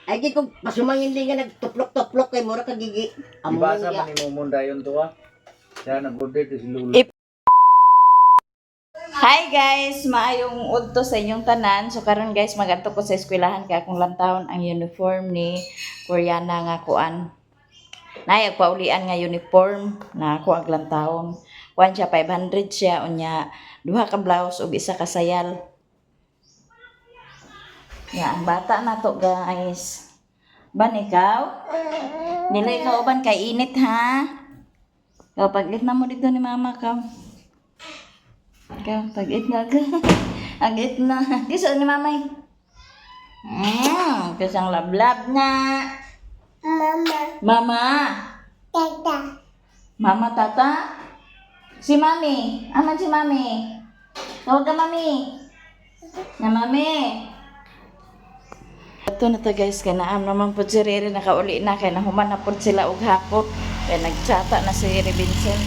Ay, di ko pasumangin din nga nagtuplok-tuplok kay Mura kagigi. Ibasa man ni Mumunda yun to ha. Siya nag-order to si Lulu. Hi guys! Maayong udto sa inyong tanan. So karon guys, magadto ko sa eskwelahan kaya akong lantawon ang uniform ni Koreana nga kuan. Nay paulian nga uniform na ako ang lantawon. Kuan siya 500 siya unya duha ka blouse ug isa ka sayal. Ya, ang bata na to guys. Ban ikaw? Nilay ka uban kay init ha. Kapag na mo dito ni mama ka. Ikaw, pag-it na ka. Ang-it na. Kiso ni mamay. Kasang lablab na. Mama. Mama. Tata. Mama, tata. Si mami. Aman si mami. Tawag ka mami. Na mami. Ito na to guys. Kaya naam naman po si Riri. Nakauli na. Kaya nahuman na po sila og hapot. Kaya nagtsata na si Riri Vincent.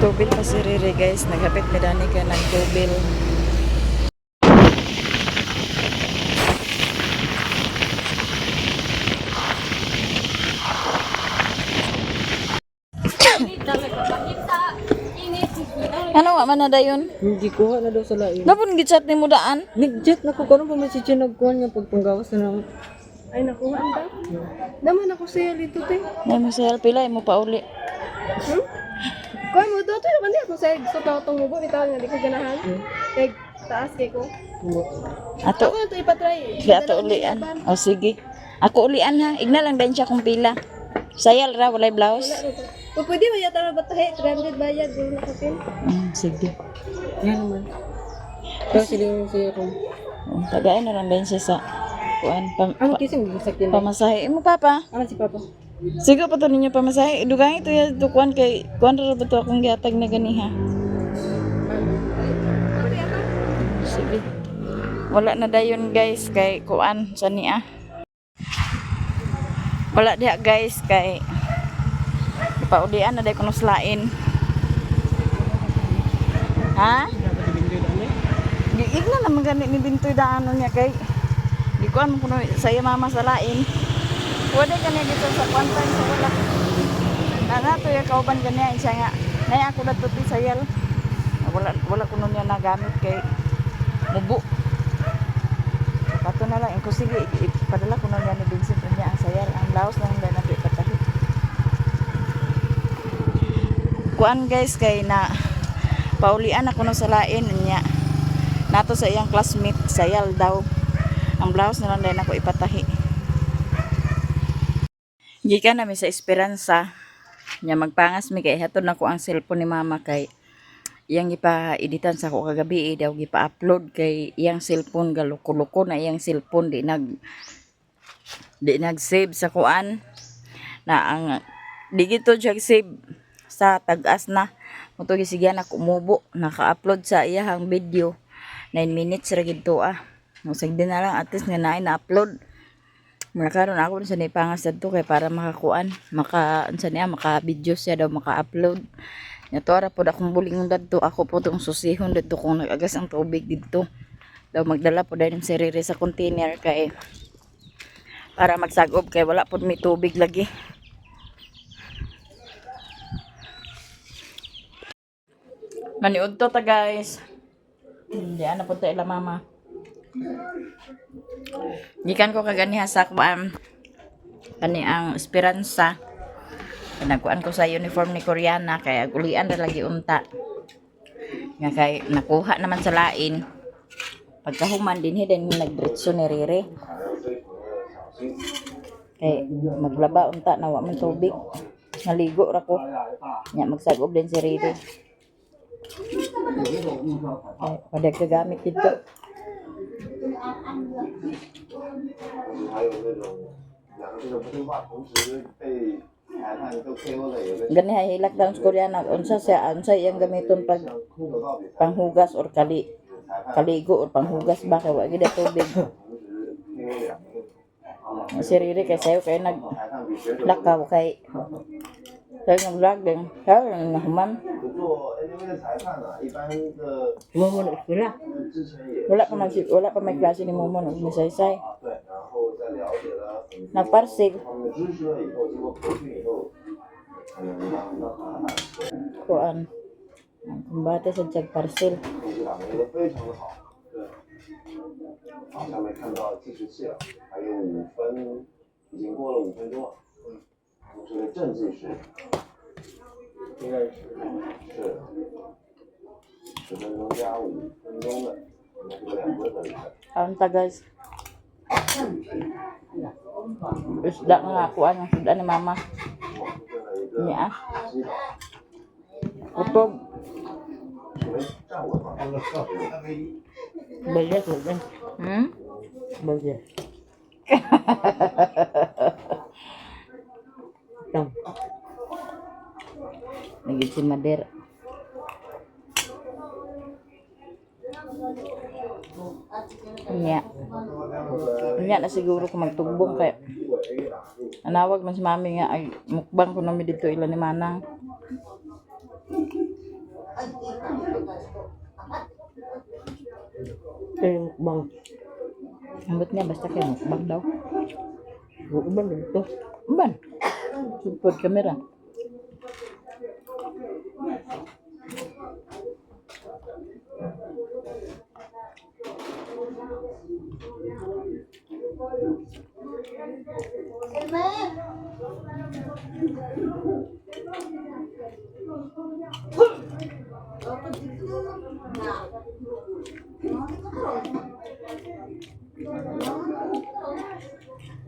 Tubil pa si Riri guys, naghapit ni Dani ka ng tubil. Ano wa man na dayon? Hindi kuha na daw sa lain. Napon gichat ni mo daan? Nag-jet na ko karon pa man si Chen nagkuhan nga pagpanggawas na naman. Ay, nakuha ang daw. Naman ako sa'yo dito, te. Nay mo sel pila mo pa uli. Kuha mo doon, ito naman ako sa'yo. Gusto pa ako itong mubo, bitaw nga, di ko ganahan. Kaya taas kay ko. Ato, Ako na ito ipatry. di ato ulian. O sige. Ako ulian ha. Igna lang din siya kung pila. Sayal ra walay blouse. Kung pwede mo yata na batahe, 300 bayad, doon nakapin. Sige. Yan naman. Tapos sila yung siya kung Tagay na lang din siya sa kuan ang kising gisakyan. pamasahe. Imo papa. Ano si Papa? Sige pa to ninyo pamasahe. Dugang ito ya dukuan kay kuan ra ba to akong gihatag na ganiha. Sige. Wala na dayon guys kay kuan sa niya. Wala diha guys kay paulian na day kuno slain. Ha? Giigna naman gani ni Bintoy daanon niya kay di ko ano kuno saya mama sa lain. Wala kanya dito sa kwantay sa wala. Nana to ya kauban kanya siya nga. Nay ako na tuti sayal. Wala kuno niya nagamit kay mubo. Kato na lang ko sige ipadala kuno niya ni Vincent niya ang sayal ang blouse lang na napipatahi. Kuan guys kay na paulian ako no sa lain niya. Nato sa iyang classmate sayal daw. Ang blouse na lang din ako ipatahi. Gikan nami sa Esperanza. Nya magpangas mi kay hatod nako ang cellphone ni mama kay iyang ipa-editan sa ko kagabi daw gipa-upload kay iyang cellphone galuko-luko na iyang cellphone di nag-save sa kuan na ang di gito jag save sa tag-as na moto gisigyan ako umubo naka-upload sa iyang video 9 minutes ra gid to Musag din na lang at least nga na-upload. Muna karon ako sa nipangas dito kay para makakuan, maka-video siya daw maka-upload. Yato ara pod akong bulingon dito, ako po tong susihon dito kung nagagas ang tubig dito. Daw magdala po dahil si Riri sa container kay para magsagob kay wala pod may tubig lagi. Maniud to ta guys. Hindi ana po ta ila mama. Gikan ko kaganiha sa kuan kani ang Esperanza. Nagkuan ko sa uniform ni Koreana kay agulian ra lagi unta. Nga kay nakuha naman sa lain. Pagkahuman din din nagdiretso ni Riri. Kay maglaba unta na wa man tubig. Naligo ra ko. Nya magsagob din si Riri. Pada kagamit dito. Gani hilak daw sa Koreana unsa iyang gamiton pag panghugas or kaligo or panghugas ba kay wa gid tubig. Si Riri kay sayo kay naglakaw kay nag-vlog din. Kaya nahuman. Mo na eskwela. Wala pa may klase ni Momo nung misaysay. Nagparsil. Kuan. Ang kumbate sa tiyag parcel. 好，下面看到计时器了，还有5分，已经过了5分钟了。这个正计时应该是10分钟加5分钟的，应该是个2回合的。 Anta guys. Isda nga kuan ang isda ni mama. Niya. Utog. Balik mo din. Hmm? Balik. Tam. Nagit si Mader. Niya. Niya na siguro kung magtugbong kaya. Anawag man si mami nga ay mukbang ko namin dito ilan ni Manang. Kayo bang. Ambot niya basta kayo mukbang daw. Bukan dito. Ban. Support kamera.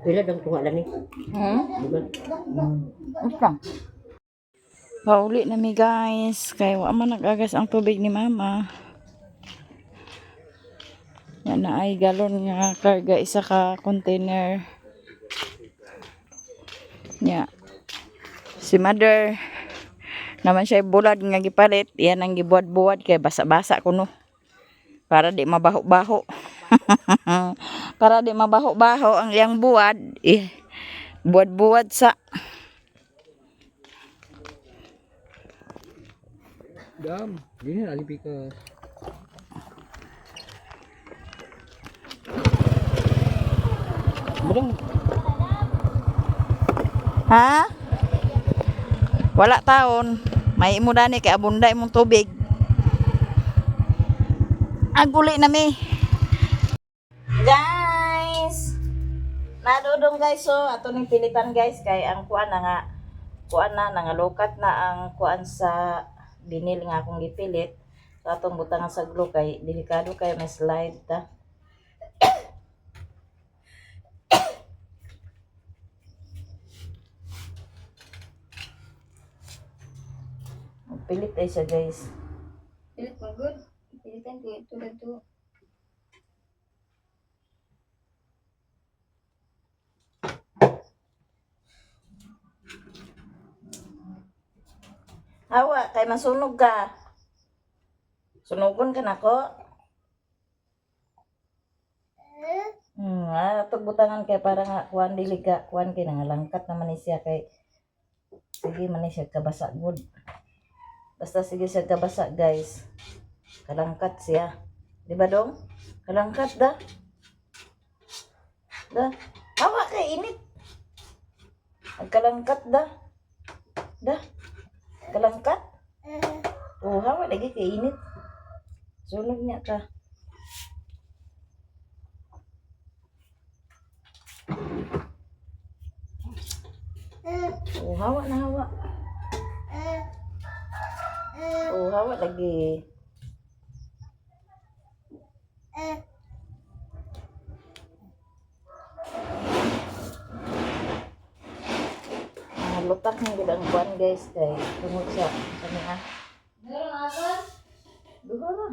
Pila dang tunga lang ni. Hmm? Basta. Pauli na mi guys. Kaya wa man nag-agas ang tubig ni mama. Yan na ay galon nga karga isa ka container. Ya. Si mother naman siya bulad nga gipalit. Yan ang gibuad-buad kay basa-basa kuno. Para di mabaho-baho. Para di mabaho-baho ang iyang buwad. Buwad-buwad sa Dam, gini lagi pika. ha? Wala taon. May imo dani kay abunda imong tubig. Aguli na mi. Guys. Nadudong guys so ato ning pilitan guys kay ang kuan na nangalukat na ang kuan sa binil nga akong gipilit. So atong butangan sa glue kay delikado kay may slide ta. Pilit ay siya guys. Pilit mo good. Pilitan ko ito dito. Hawa, kay masunog ka. Sunugon ka na ko. Atog butangan kay para nga kuan dili ka, kuan kay nangalangkat naman ni siya kay sige man ni siya kabasa good. Basta sige siya kabasa guys. Kalangkat siya. Di ba dong? Kalangkat da. Da. Hawa kay init. Agkalangkat da. Da. Kalangkat? Oh, hawa lagi kay init. Sunog niya ka. Oh, hawa na hawa. Oh, hawa lagi. Lutak ng gidang buwan guys kay tungod sa kaniya. Duha na.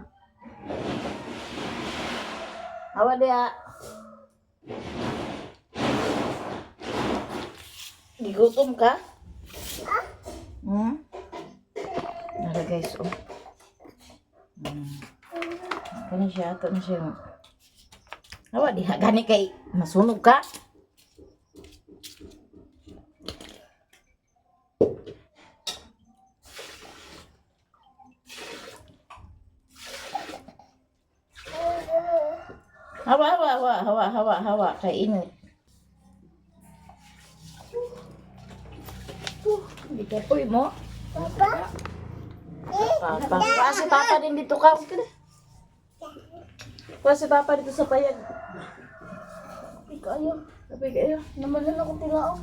Hawa dia. Gigutom ka? Nara guys oh. Kani siya ato na siya. Hawa diha gani kay masunog ka? Hawa. Kay init. Uy mo. Papa. Si Papa din dito ka. Si Papa dito sa payag. Sabi kayo. Namalan akong tilao.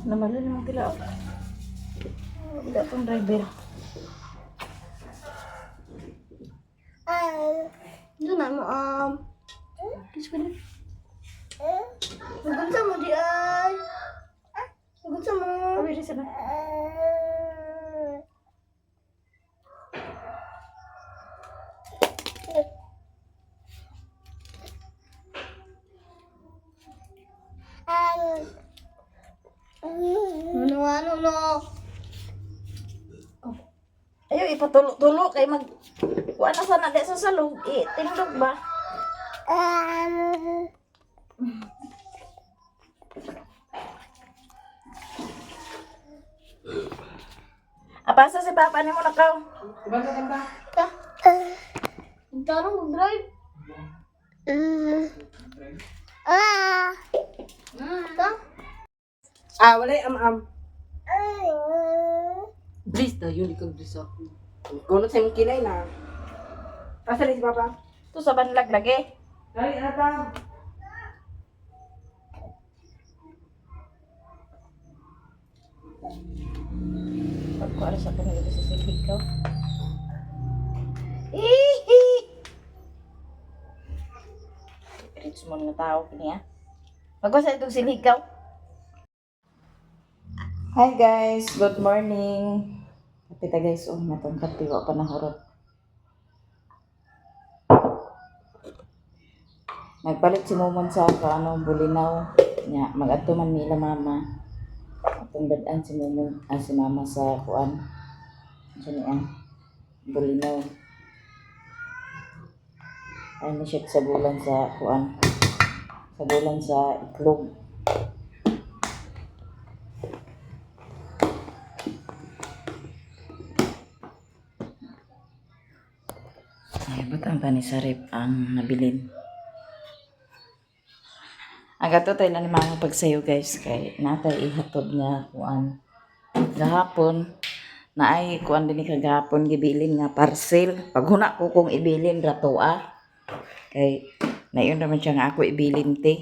Wala pang driver. Ito na mo, kiss ko na. Nagunsa mo di ay. Nagunsa mo. Pwede sana. Ano. Ayaw, ipatulo-tulo kay mag... Kuha na sana di sa salog. Tindog ba? Apasa si Papa ni mo na kaw? Ang tarong mag-drive. Wala am. Please daw, yun ikaw please ako. Kunot sa imong kilay na. Asa rin si Papa? Ito sa banlag lagi. Dali, anak. Pagkuha sa kanila ito sa silhig ko. Rich mo na tao kiniya. Pagkuha sa itong silhig ko. Hi guys, good morning. Kapita guys, natong katiwa pa na horot. Nagpalit si Momon sa bulinaw. Nya, mag-ato man nila mama. Atong dadan si Momon, si mama sa kuan. Diyan niya, bulinaw. Ay, siya sa bulan sa kuan. Sa bulan sa iklog. Ay, ba't ang tani sa rip ang nabilin? Agato tayo na ni mga pagsayo guys kay natay ihatod nga kuan. Gahapon na ay kuan din kagahapon gibilin nga parcel. Paghuna ko kung ibilin ratoa. Kay nayon naman siya nga ako ibilin te.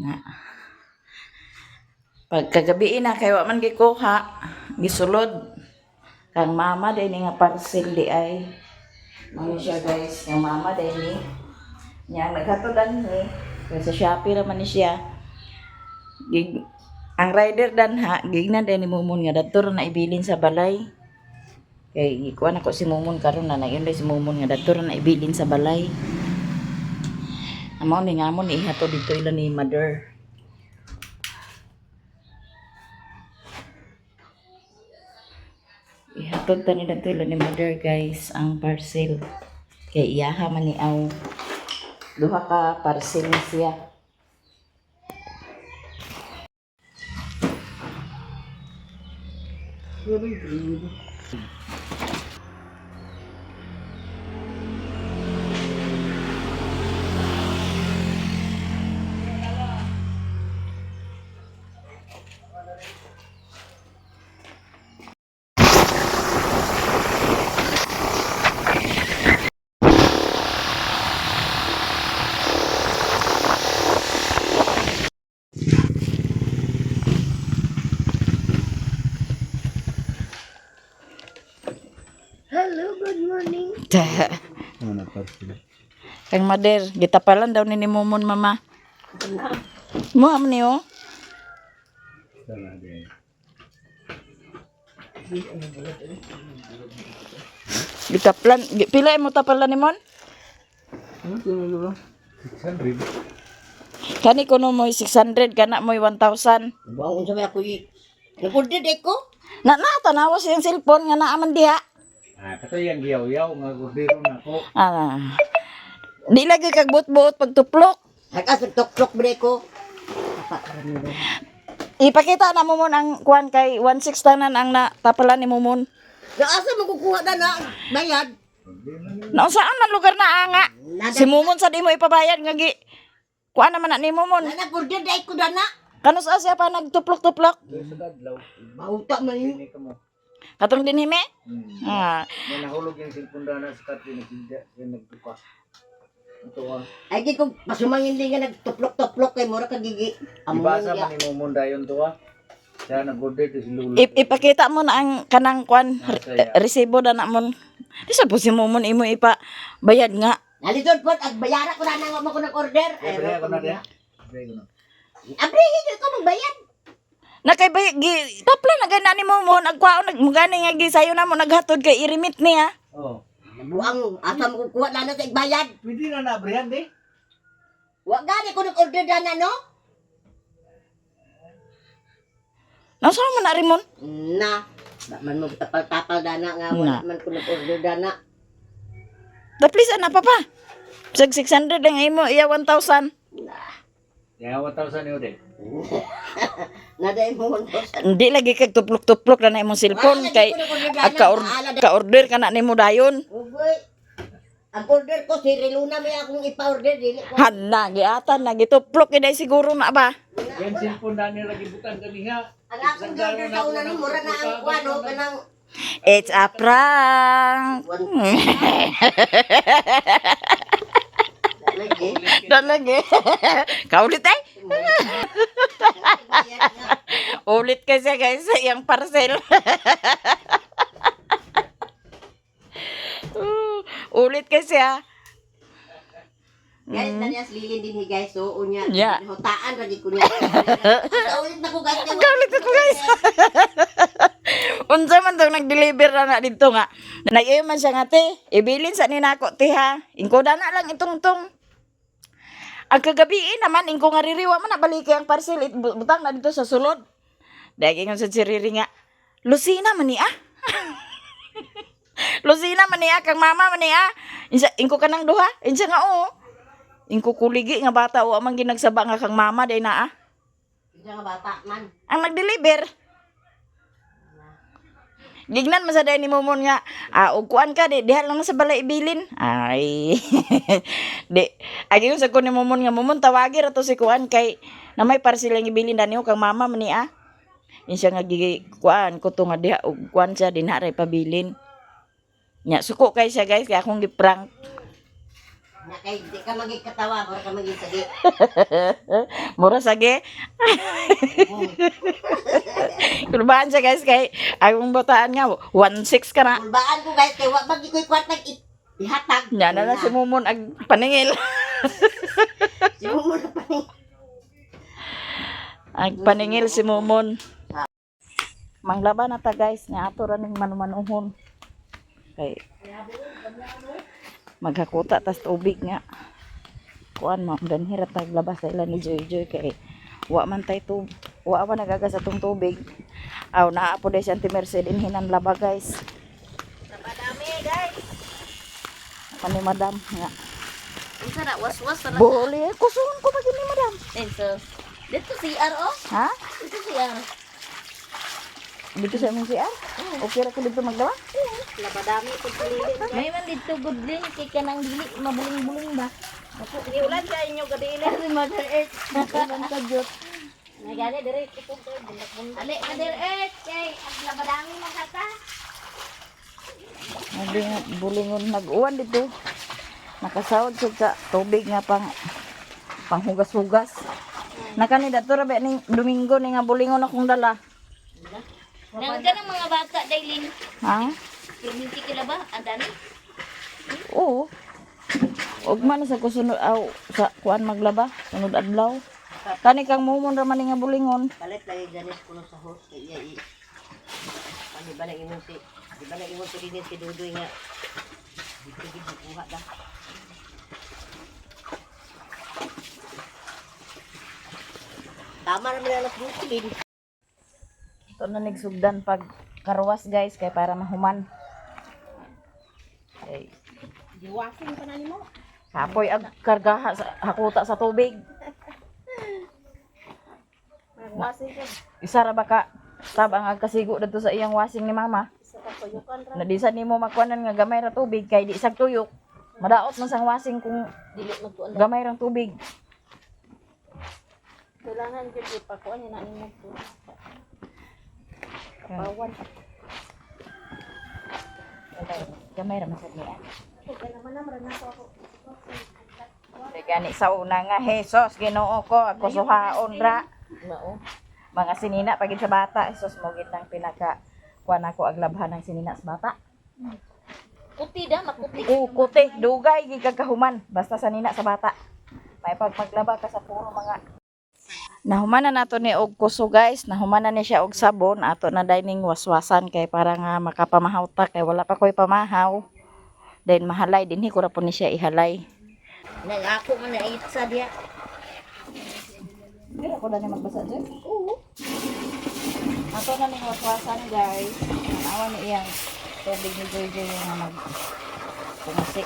Na. Pagkagabi na kay wa man gikuha, gisulod. Kang mama din nga parcel di ay ano siya guys, yung mama din ni niya naghatodan ni sa Shopee naman ni siya. Ang rider dan ha, gigna din ni Momon nga dator na ibilin sa balay. Kay ikuan ako si Momon karon na nayon si Momon nga dator na ibilin sa balay. Amo ni ngamon ihato dito ila ni mother. Ihatod ta ni dito ila ni mother guys ang parcel. Kay iyaha man ni aw duha ka parcel ni siya. Hello, good morning. Kang mother, gitapalan daw ni Momon mama. Mo am niyo? Gitaplan, pila mo tapalan ni Mon? 600. Kani kuno mo 600 kana mo 1,000. Buang unsa may ako nagorder ko. Na tanawa siyang cellphone nga naaman diha. Kato yung giyaw-yaw, nga gudiro na ko. Di lagi kag buot-buot pagtuplok. Hakas tok-tok bre ko. Ipakita na mo ang kuan kay 1,600 tanan ang natapalan ni Momon. Asa makukuha na bayad? Na saan man lugar na anga? Nada, Si Momon sa di mo ipabayad nga gi. Kuan naman na ni Momon. nag-order dahil ko dana. Kano sa siya pa nagtuplok-tuplok? Doon sa kadlaw. Bauta man yun. Hindi ka mo. Katong dinhime? Ah, May nahulog yung cellphone na sa Katrin. Nagtuka. Ito Ay, di ko pasumangin din nga nagtuplok-tuplok kay Mura kagigi. Ibasa man ni Momon dayon to Siya nag-order to si Lula. ipakita mo na ang kanang kwan Saya. resibo na namon. Di sa po si Momon imo ipa bayad nga. Nalitod po, at bayara ko na nang mo ko nag-order. Ay, Kaya ko na diya. Kaya ko na. abrihin ko magbayad. Nakay bayad gi tapla na gana ni Momon agkwao nagmugani nga gi sayo na mo naghatod kay irimit niya. Oh. Buang, asa mo kukuha na sa igbayad. Pwede na nabrihan di. Wa gani ko nag-order dana, no? Nasa man na rimon? Na. Ba man mo tapal-tapal dana nga, Na. wala man ko nag-order dana. Taplis na papa. Sag 600 lang imo iya 1,000. Kaya 1,000 yun din. Naday mo 1,000. Hindi lagi kag tuplok-tuplok na imong cellphone kay ka-order ka na nimo dayon. Ugoy. Ang order ko, si Reluna may akong ipa-order. Dili ko. Hanna giatan na gituplok iday siguro na ba. Yan cellphone na nila gibutan kaniha. Ang akong order sa una no, mura na ang kwano, kanang It's a prank. lagi. Dalagi. Kaulit ay. Ulit kasi guys sa iyang parcel. Ulit kasi ah. Guys, nanias lilin din hi guys. So, unya. Yeah. Hotaan lagi ko niya. Ulit na ko guys. Kaulit ako guys. Unsa man daw nag-deliver na dito nga. Nag-iyo man siya nga te. Ibilin sa ninako te ha. Ingko na lang itong-tong. Ang kagabi naman, ingko nga ririwa man nabalik ang parcel. Butang na dito sa sulod. Dahil nga sa siriri nga. Lucina man ni ah. Lucina man ni ah. Kang mama man ni ah. Ingko ka nang duha. Insa nga oo. Ingko kuligi nga bata. O amang ginagsaba nga kang mama. Dahil na ah. Diyan nga bata man. Ang nag-deliver. Gignan masaday ni Momon nga, og kuan ka di diha lang sa balay ibilin. Ay. Di agi sa ko ni Momon nga Momon tawagi ra to si kuan kay na may parcel ang ibilin dani kang mama man ni ah. Insya nga gigi kuan ko to nga diha og kuan siya dinha ra pabilin. Nya suko kay siya guys kay akong giprank. Na kay di ka magikatawa, mura ka magisagi. Mura sage. Kulbaan siya guys kay akong botaan nga 1.6 ka na. Kulbaan ko guys, kay wa bagi ko'y kwartag ihatag. Nya na si Momon ag paningil. Si mo na pa ni. Ag paningil si Momon. Manglaban na ta guys, nga ato ra ning manumanuhon. Kay maghakuta tas tubig nga. Kuan mo ganhira tag labas sa ila ni Joy Joy kay wa man tay tub. Wa man nagagas atong tubig. Aw naa po day si Auntie Mercy din hinan laba guys. Napadami guys. Ako ni madam nga. Isa na, was-was na. Boli, kusuhon ko pag ni madam. So, dito CR oh. Ha? Dito CR. Dito sa imong CR? Okay ra ko dito magdawa? Napadami ko pilili. May man dito gudlin kay kanang dili mabuling-buling ba. Ako iulan sa inyo kadili si Mother Earth. Ulan ka jud. Nagani dire ipog ko bulak-bulak. Ali Mother Earth kay ang napadami makata. Hindi nga bulingon nag-uwan dito. Nakasawod sa tubig nga panghugas-hugas. Nakanida to ra ba ning Domingo ni nga bulingon akong dala. Nang kanang mga bata dailin. Ha? Perminti kila ba? Andani? Oo. Og man sa kusunod aw sa kuan maglaba sunod adlaw. Kani kang Momon ra man ni nga bulingon. Palit lagi ganis ko sa host kay iya. Di ba na imong si Dinin si Dudoy nga. Dito gid kuha da. Tama naman ang nagbuti din. Ito na nagsugdan pag karwas guys kay para mahuman. Okay. Diwasing pa na nimo. Kapoy ag karga sa hakuta sa tubig. Wasing ka. Isa ra ba ka tab ang agkasigo dito sa iyang wasing ni mama. Sa kapayukan ra. Nadisan nimo makuanan nga gamay ra tubig kay di isag tuyok. Madaot man sang wasing kung Dili magtuan. gamay rang tubig. Kailangan jud ipakuan niya na nimo to. Kapawan. Gamay ra man sad niya. Kaya naman naman na ako. Gani sa una nga, Jesus, Ginoo ko, ako suhaon ra. Mao. Mga sinina pagid sa bata, Jesus mo gid nang pinaka kuan ako aglabhan ng sinina sa bata. Kuti da makuti. Kuti, dugay gid kag kahuman basta sa nina sa bata. May pagpaglaba ka sa puro mga nahumanan nato ni og kuso guys, nahumanan ni siya og sabon, ato na dining waswasan kay para nga makapamahaw ta kay wala pa koy pamahaw. Then mahalay dinhi ko ra po ni siya ihalay. Nag-ako man na itsa diya. Pero ko na ni magbasa dyan. Oo. Ato na ni waswasan guys. Awan ni iyang tubig ni Jojo nga magpungasi.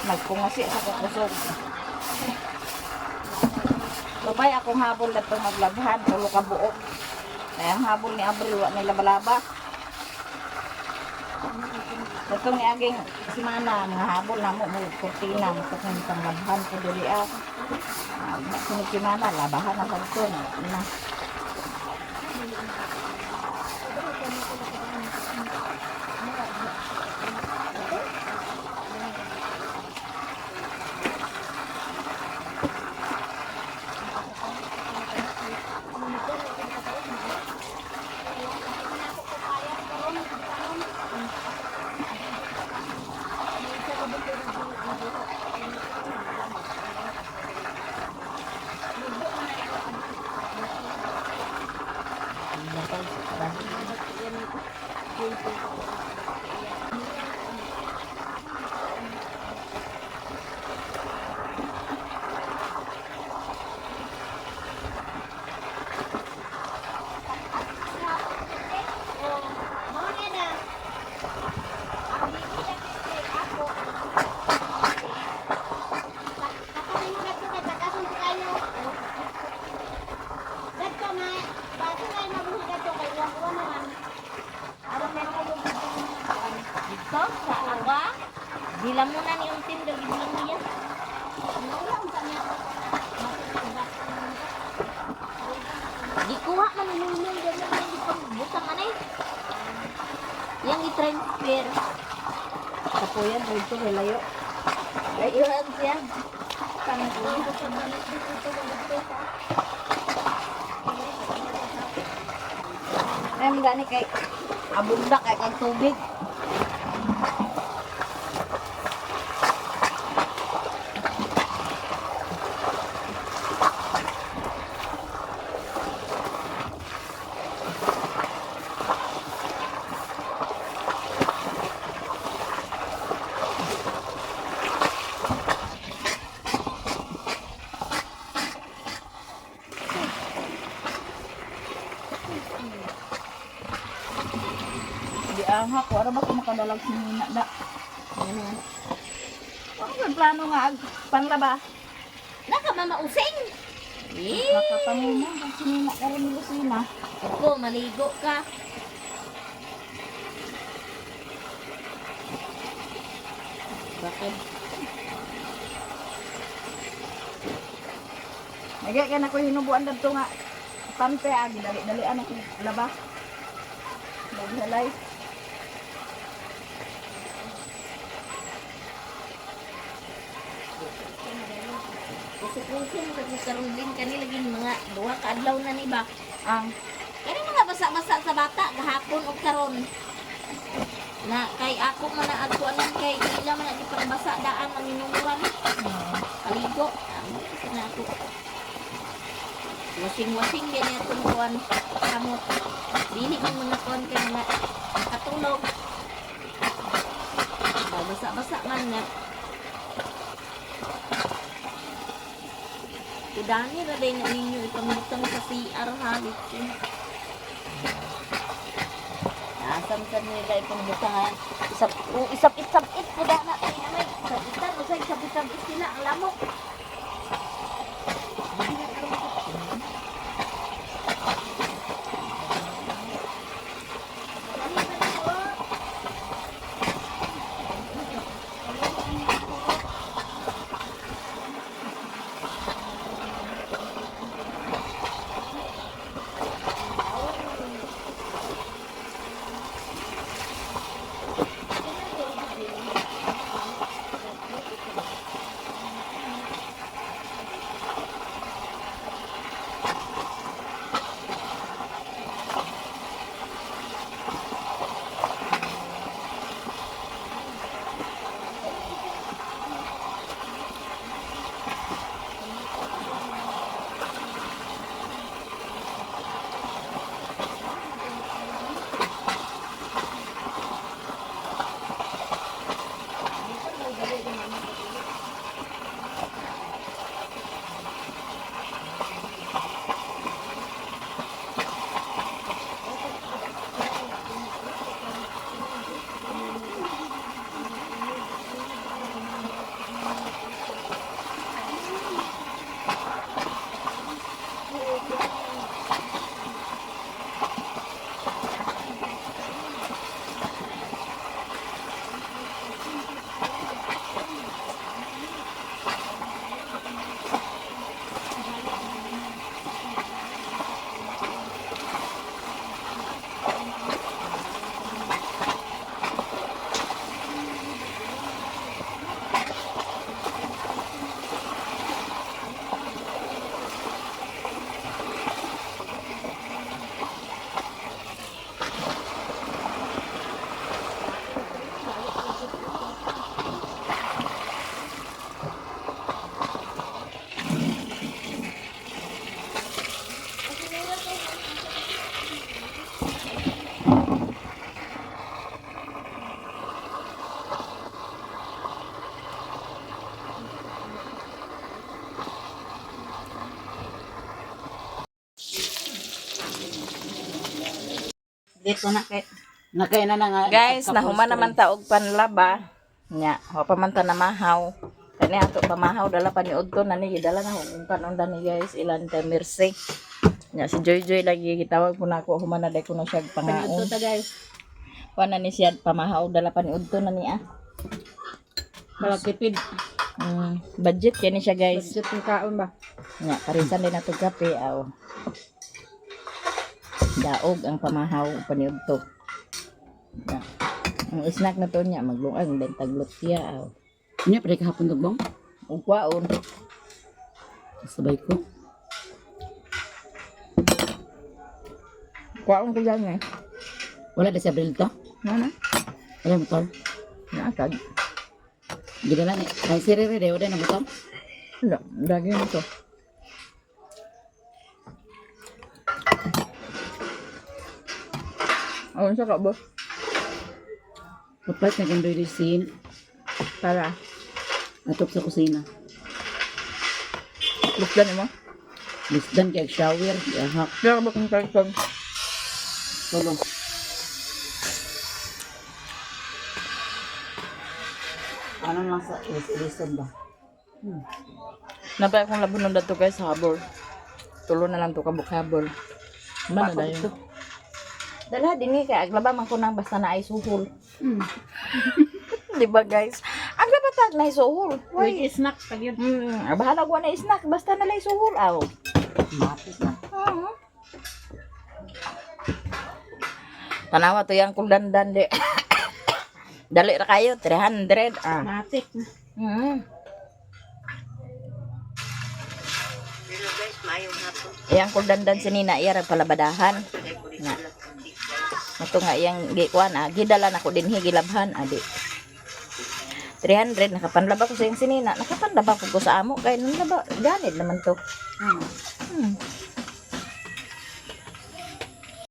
Magpungasi sa kakusog. Lupay akong habol na itong maglabhan. Tulo ka buok. Kaya ang habol ni Abril, wala na laba-laba. Itong ni aging simana, mga habol na mo, mga kurtina, mga kung labhan ko duli ah. Sunod simana, labahan na sa ito. Na. Ito, sa awa. Dila mo na ni Untin, dali mo lang niya. Gikuha man ni Nunung, dyan na yung butang man eh. Yang i-transfer. Kapo yan, dito layo. Ayun siya. Ay, magani kay abundak kay kay tubig. Di ahak, wala ba ko makadalag sinina da. Ano ba plano nga panlaba? Nakamamausing. Eh, Nakapamuna ang sinina ka rin ni Lucina. ako, maligo ka. Bakit? Nagay ka na ko hinubuan dito nga. Pante agi, dali-dalian ako laba. Maghalay. Kusuk-kusuk, karon din kani lagi mga duha ka adlaw na ni ba. Ang Kani mga basa-basa sa bata gahapon og karon. Na kay ako man na adto anan kay ila man di basa daan ang inumuran. Kaligo. Na ako. Wasing-wasing din atong kuan kamot. Dili man mga kuan kay na katulog. Basa-basa man na. Kudani ra din na ninyo ipamutang sa CR ha dito. Asam sa nila ipamutang isap-isap-it kudana kay namay. Isap-isap usay isap-isap sila ang lamok. Dito na kay. Nakay na nga. Guys, nahuman naman ta og panlaba. Nya, wa pa man ta na mahaw. Kani ato pamahaw dala pa ni Udto na ni dala na og panunda ni guys ilan ta mercy. Nya si Joy Joy lagi gitawag po na ako human na day ko na siya pangaon. Ito ta guys. Wa na ni siya pamahaw dala pa ni Udto na niya. Malakipid. Budget kani siya guys. Budget ng kaon ba? Nya parisan din nato kape aw. Daog ang pamahaw pa ni Udto. Nya. Ang snack na to niya maglungag din taglot siya aw. Nya pare kahapon tugbong. Ug kwaon. Sabay ko. Kwaon ko lang eh. Wala na si Abril to. Nana? Wala motor. Nakag. Gidala ni. Ay sirere de wala na motor. Wala, lagi mo to. Awon sa ka ba? Kapag nag-enjoy the scene, Para. natok sa kusina. Lukdan mo? Lisdan kay shower, yahak. Kaya ka ba kung karton? Tulong. Ano lang sa lisdan ba? Napay akong labon ng dato guys sa habor. Tulo na lang to kabuk-habor. Mana na yun? Dala din ni kay aglaba man ko nang basta na ay suhol. Di ba guys? Ang labatag na ay suhol. Wait, Why? snack pag yun. Bahala ko na snack basta na lay suhol aw. Mapit na. Tanawa to yang kuldandan di. Dali ra kayo 300 Matik. Pero guys, maayong hapon. Yang kuldandan si Nina iya ra palabadahan. Kaya ko rin Na. sila. Ito nga iyang gikuan gidala na ko din higilabhan adi. 300 nakapanlaba ko sa iyang sinina. Nakapanlaba ko sa amo kay nang laba ganid naman to.